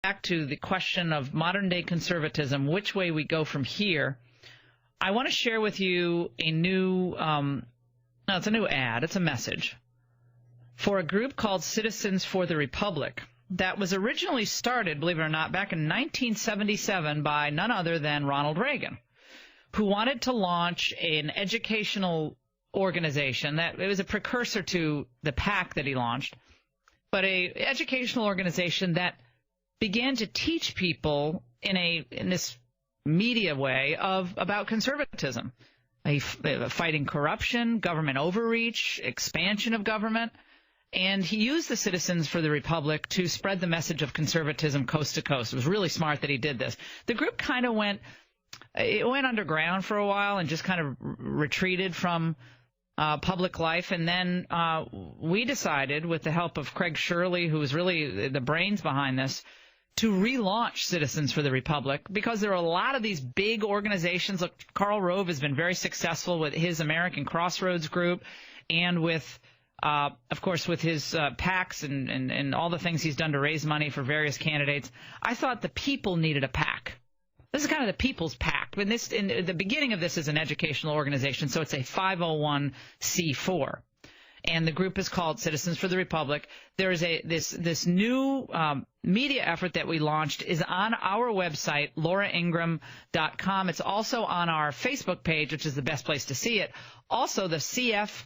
back to the question of modern-day conservatism, which way we go from here, I want to share with you a new, it's a new ad, it's a message, for a group called Citizens for the Republic that was originally started, believe it or not, back in 1977 by none other than Ronald Reagan, who wanted to launch an educational organization that it was a precursor to the PAC that he launched, but a educational organization that began to teach people in this media way about conservatism, fighting corruption, government overreach, expansion of government. And he used the Citizens for the Republic to spread the message of conservatism coast to coast. It was really smart that he did this. The group kind of went underground for a while and just kind of retreated from public life. And then we decided, with the help of Craig Shirley, who was really the brains behind this, to relaunch Citizens for the Republic, because there are a lot of these big organizations. Look, Karl Rove has been very successful with his American Crossroads group and with, of course, with his PACs and all the things he's done to raise money for various candidates. I thought the people needed a PAC. This is kind of the people's PAC. In the beginning of this is an educational organization, so it's a 501c4. And the group is called Citizens for the Republic. There is this new media effort that we launched is on our website, lauraingraham.com. It's also on our Facebook page, which is the best place to see it. Also, the CFTR.org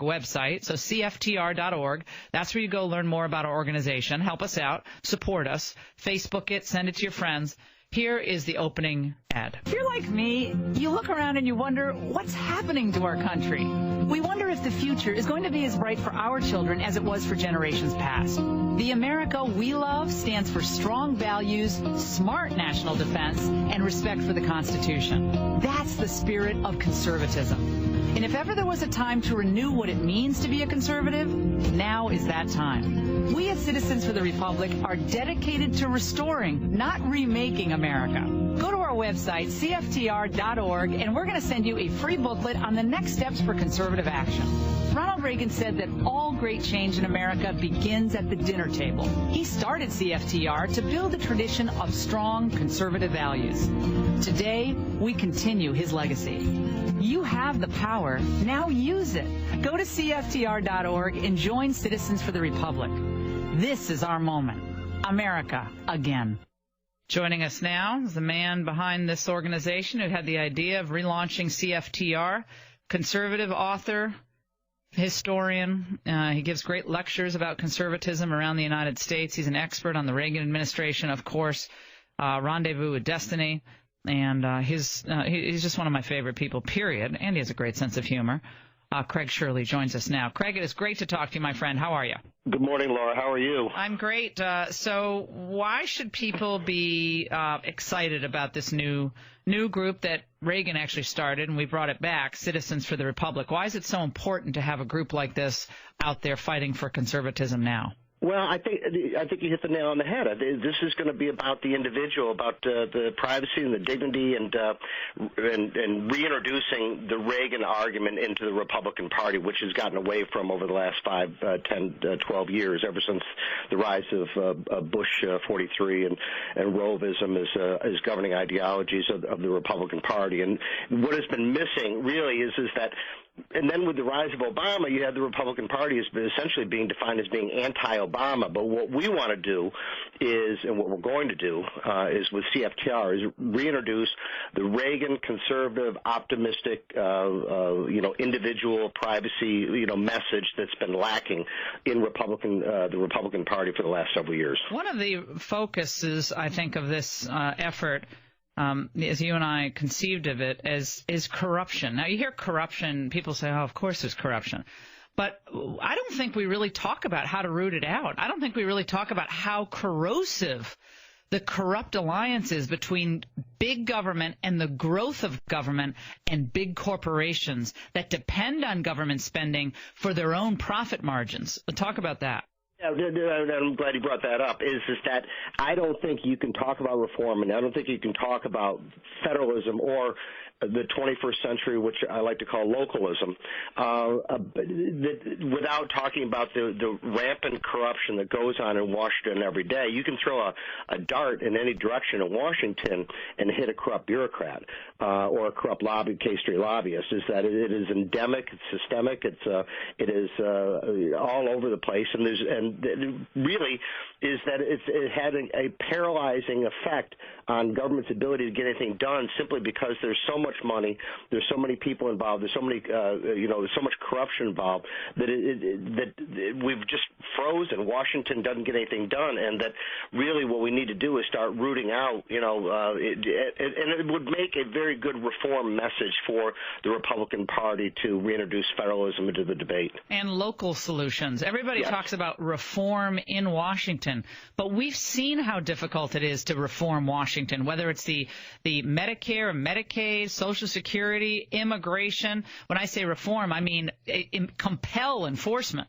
website, so CFTR.org. That's where you go learn more about our organization. Help us out. Support us. Facebook it. Send it to your friends. Here is the opening ad. If you're like me, you look around and you wonder what's happening to our country. We wonder if the future is going to be as bright for our children as it was for generations past. The America we love stands for strong values, smart national defense, and respect for the Constitution. That's the spirit of conservatism. And if ever there was a time to renew what it means to be a conservative, now is that time. We at Citizens for the Republic are dedicated to restoring, not remaking America. Go to our website, CFTR.org, and we're going to send you a free booklet on the next steps for conservative action. Ronald Reagan said that all great change in America begins at the dinner table. He started CFTR to build a tradition of strong conservative values. Today, we continue his legacy. You have the power. Now use it. Go to CFTR.org and join Citizens for the Republic. This is our moment. America again. Joining us now is the man behind this organization who had the idea of relaunching CFTR, conservative author, historian. He gives great lectures about conservatism around the United States. He's an expert on the Reagan administration, of course, Rendezvous with Destiny. And he's just one of my favorite people, period. And he has a great sense of humor. Craig Shirley joins us now. Craig, it is great to talk to you, my friend. How are you? Good morning, Laura. How are you? I'm great. So why should people be excited about this new group that Reagan actually started, and we brought it back, Citizens for the Republic? Why is it so important to have a group like this out there fighting for conservatism now? Well, I think you hit the nail on the head. This is going to be about the individual, about the privacy and the dignity, and reintroducing the Reagan argument into the Republican Party, which has gotten away from over the last 5, 10, 12 years, ever since the rise of Bush 43 and Rovism as governing ideologies of the Republican Party. And what has been missing really is that. And then with the rise of Obama, you had the Republican Party as essentially being defined as being anti-Obama. But what we want to do is, and what we're going to do, is with CFTR, is reintroduce the Reagan conservative, optimistic, individual privacy, message that's been lacking in the Republican Party for the last several years. One of the focuses, I think, of this effort, as you and I conceived of it, is corruption. Now, you hear corruption, people say, oh, of course there's corruption. But I don't think we really talk about how to root it out. I don't think we really talk about how corrosive the corrupt alliances between big government and the growth of government and big corporations that depend on government spending for their own profit margins. Talk about that. Yeah, I'm glad you brought that up, is that I don't think you can talk about reform, and I don't think you can talk about federalism or the 21st century, which I like to call localism, without talking about the rampant corruption that goes on in Washington every day. You can throw a dart in any direction in Washington and hit a corrupt bureaucrat or a corrupt K Street lobbyist. Is that it is endemic, it's systemic, it is all over the place, and it really is that it had a paralyzing effect on government's ability to get anything done, simply because there's so much money, there's so many people involved, there's so many, there's so much corruption involved that we've just frozen. Washington doesn't get anything done, and that really what we need to do is start rooting out, and it would make a very good reform message for the Republican Party to reintroduce federalism into the debate. And local solutions. Everybody talks about reform in Washington, but we've seen how difficult it is to reform Washington, whether it's the Medicare, Medicaid, Social Security, immigration. When I say reform, I mean compel enforcement.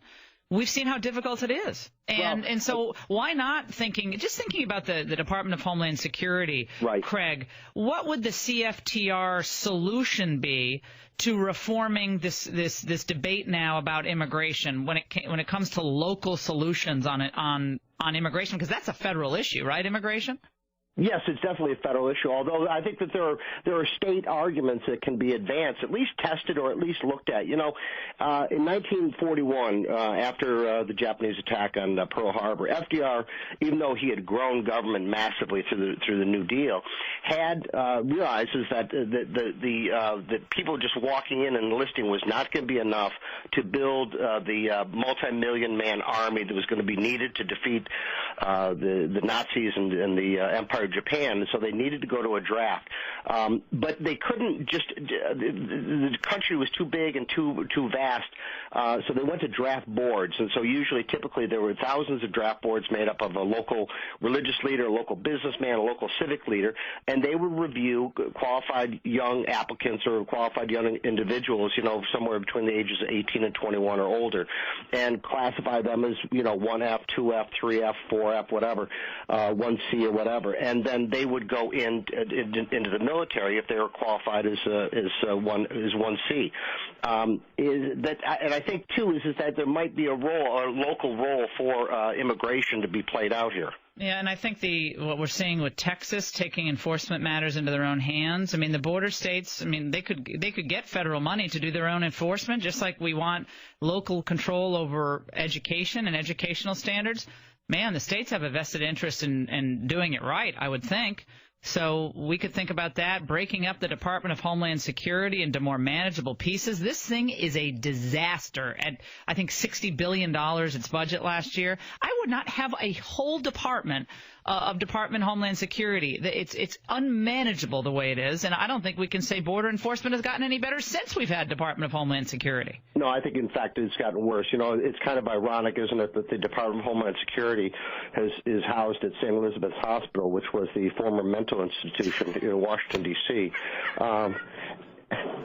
We've seen how difficult it is. And so why not thinking about the Department of Homeland Security, right. Craig, what would the CFTR solution be to reforming this debate now about immigration when it comes to local solutions on immigration? Because that's a federal issue, right, immigration? Yes, it's definitely a federal issue, although I think that there are state arguments that can be advanced, at least tested or at least looked at. In 1941, after the Japanese attack on Pearl Harbor, FDR, even though he had grown government massively through the New Deal, had realizes that that people just walking in and enlisting was not going to be enough to build the multi-million man army that was going to be needed to defeat the Nazis and the Empire of Japan, so they needed to go to a draft. But they couldn't the country was too big and too vast, so they went to draft boards. And so typically there were thousands of draft boards made up of a local religious leader, a local businessman, a local civic leader, and they would review qualified young applicants or qualified young individuals, somewhere between the ages of 18 and 21 or older, and classify them as, 1F, 2F, 3F, 4F, whatever, 1C or whatever. And then they would go into the military if they were qualified as 1C. And I think too is that there might be a local role for immigration to be played out here. Yeah, and I think what we're seeing with Texas taking enforcement matters into their own hands. I mean, the border states, they could get federal money to do their own enforcement, just like we want local control over education and educational standards. Man, the states have a vested interest in doing it right, I would think. So we could think about that, breaking up the Department of Homeland Security into more manageable pieces. This thing is a disaster. At, I think, $60 billion its budget last year. I would not have a whole department of Department of Homeland Security. It's unmanageable the way it is, and I don't think we can say border enforcement has gotten any better since we've had Department of Homeland Security. No, I think, in fact, it's gotten worse. It's kind of ironic, isn't it, that the Department of Homeland Security is housed at St. Elizabeth's Hospital, which was the former mental institution in Washington, D.C.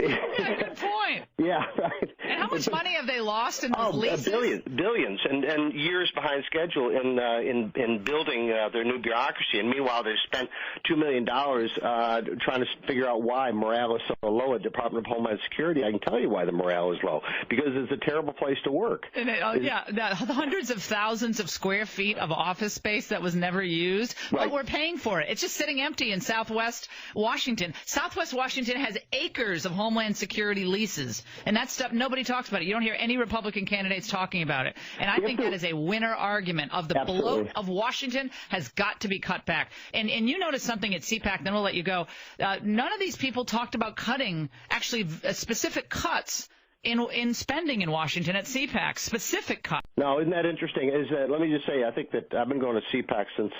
Yeah, good point. Yeah, right. And how much money have they lost in those leases? Billions, and years behind schedule in building their new bureaucracy. And meanwhile, they've spent $2 million trying to figure out why morale is so low at Department of Homeland Security. I can tell you why the morale is low, because it's a terrible place to work. And the hundreds of thousands of square feet of office space that was never used, right. But we're paying for it. It's just sitting empty in Southwest Washington. Southwest Washington has acres of Homeland Security leases, and that stuff, nobody talks about it. You don't hear any Republican candidates talking about it. And I think that is a winner argument of the bloat of Washington has got to be cut back. And you noticed something at CPAC, then we'll let you go. None of these people talked about cutting, actually specific cuts in spending in Washington at CPAC, specific cuts. No, isn't that interesting? Let me just say, I think that I've been going to CPAC since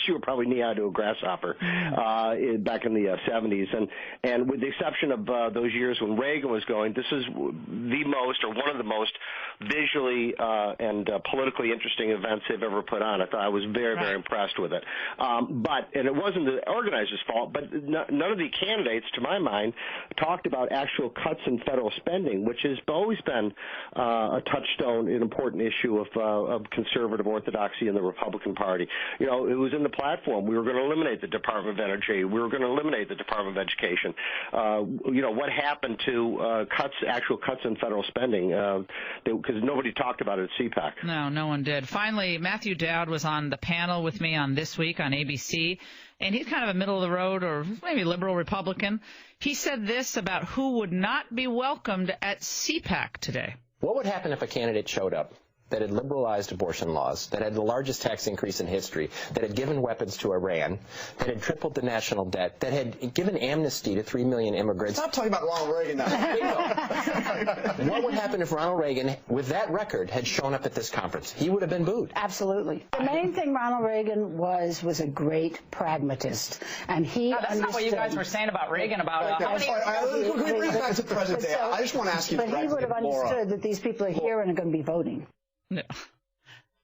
you were probably knee-high to a grasshopper back in the 70s. And with the exception of those years when Reagan was going, this is the most, or one of the most, visually and politically interesting events they've ever put on. I was very, very impressed with it. And it wasn't the organizers' fault, but none of the candidates, to my mind, talked about actual cuts in federal spending. spending, which has always been a touchstone, an important issue of conservative orthodoxy in the Republican Party. You know, it was in the platform. We were going to eliminate the Department of Energy. We were going to eliminate the Department of Education. You know, what happened to actual cuts in federal spending? Because nobody talked about it at CPAC. No one did. Finally, Matthew Dowd was on the panel with me on This Week on ABC, and he's kind of a middle-of-the-road or maybe liberal Republican. He said this about who would not be welcomed at CPAC today. What would happen if a candidate showed up that had liberalized abortion laws, that had the largest tax increase in history, that had given weapons to Iran, that had tripled the national debt, that had given amnesty to 3 million immigrants? Stop talking about Ronald Reagan now. What would happen if Ronald Reagan, with that record, had shown up at this conference? He would have been booed. Absolutely. The main thing Ronald Reagan was a great pragmatist, and he that's not what you guys were saying about Reagan. About we bring it back to the present day. I just want to ask you. But he would have understood that these people are here and are going to be voting. No.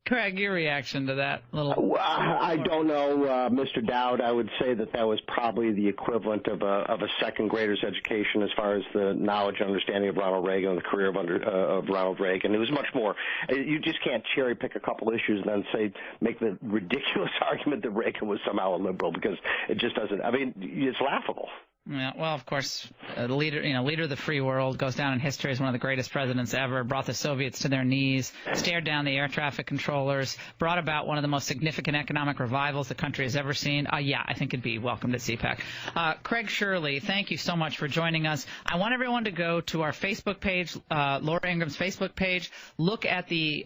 Craig, your reaction to that little... I don't know, Mr. Dowd. I would say that was probably the equivalent of a second grader's education as far as the knowledge and understanding of Ronald Reagan and the career of Ronald Reagan. It was much more. You just can't cherry pick a couple issues and then make the ridiculous argument that Reagan was somehow a liberal, because it just doesn't. I mean, it's laughable. Yeah, well, of course, leader of the free world, goes down in history as one of the greatest presidents ever, brought the Soviets to their knees, stared down the air traffic controllers, brought about one of the most significant economic revivals the country has ever seen. Yeah, I think it'd be welcomed at CPAC. Craig Shirley, thank you so much for joining us. I want everyone to go to our Facebook page, Laura Ingraham's Facebook page, look at the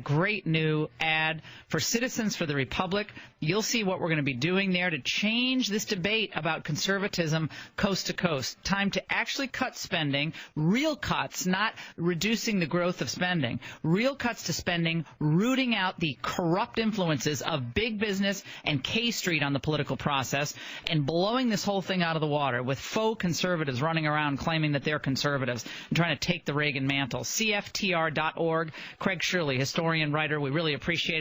great new ad for Citizens for the Republic. You'll see what we're going to be doing there to change this debate about conservatism coast to coast. Time to actually cut spending, real cuts, not reducing the growth of spending, real cuts to spending, rooting out the corrupt influences of big business and K Street on the political process, and blowing this whole thing out of the water with faux conservatives running around claiming that they're conservatives and trying to take the Reagan mantle. CFTR.org. Craig Shirley, historian, writer. We really appreciate it.